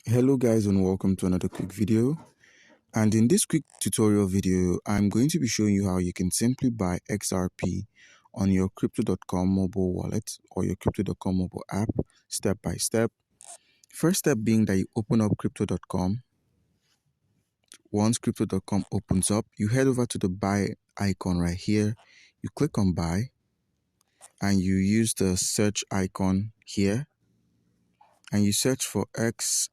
Hello guys, and welcome to another quick video. And in this quick tutorial video, I'm going to be showing you how you can simply buy XRP on your crypto.com mobile wallet or your crypto.com mobile app step by step. First step being that you open up crypto.com. Once crypto.com opens up, you head over to the buy icon right here. You click on buy and you use the search icon here and you search for XRP.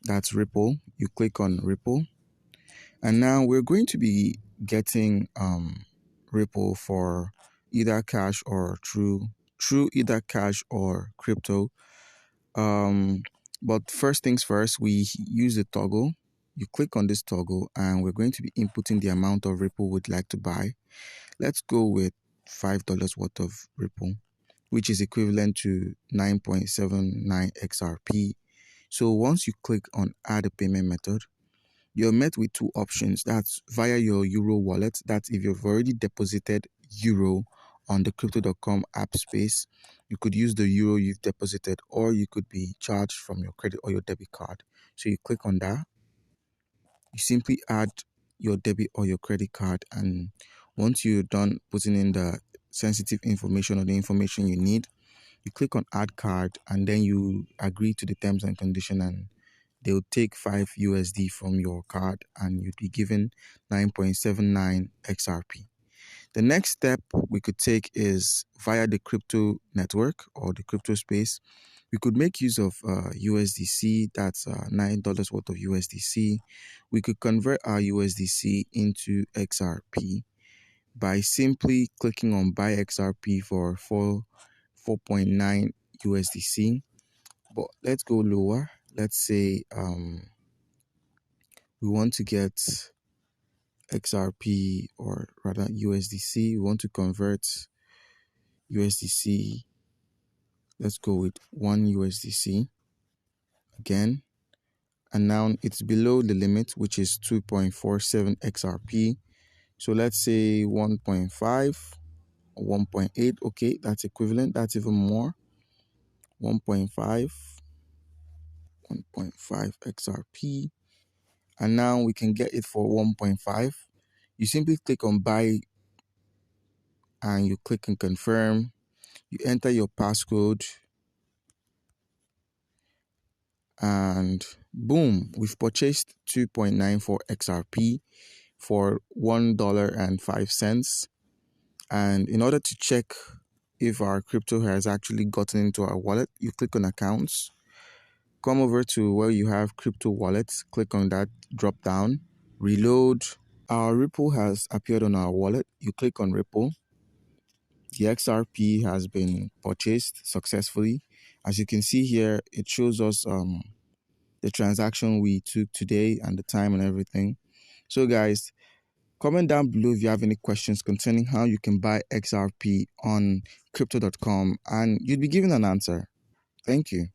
That's Ripple. You click on Ripple. And now we're going to be getting Ripple for either cash or through either cash or crypto. But first things first, we use the toggle. You click on this toggle and we're going to be inputting the amount of Ripple we'd like to buy. Let's go with $5 worth of Ripple, which is equivalent to 9.79 XRP. So once you click on add a payment method, you're met with two options. That's via your Euro wallet. That's if you've already deposited Euro on the crypto.com app space. You could use the Euro you've deposited, or you could be charged from your credit or your debit card. So you click on that. You simply add your debit or your credit card, and once you're done putting in the sensitive information or the information you need, you click on add card, and then you agree to the terms and condition, and they'll take 5 USD from your card and you'd be given 9.79 XRP. The next step we could take is via the crypto network or the crypto space. We could make use of USDC, that's $9 worth of USDC. We could convert our USDC into XRP by simply clicking on Buy XRP for 4.9 USDC. But let's go lower. Let's say we want to get XRP, or rather USDC. We want to convert USDC. Let's go with 1 USDC again. And now it's below the limit, which is 2.47 XRP. So let's say 1.5 or 1.8. Okay, that's equivalent. That's even more. 1.5 XRP. And now we can get it for 1.5. You simply click on buy and you click on confirm. You enter your passcode and boom, we've purchased 2.94 XRP for $1.05. And in order to check if our crypto has actually gotten into our wallet, you click on accounts, come over to where you have crypto wallets, click on that drop down, reload. Our Ripple has appeared on our wallet. You click on Ripple. The XRP has been purchased successfully. As you can see here, it shows us the transaction we took today and the time and everything. So guys, comment down below if you have any questions concerning how you can buy XRP on crypto.com, and you'd be given an answer. Thank you.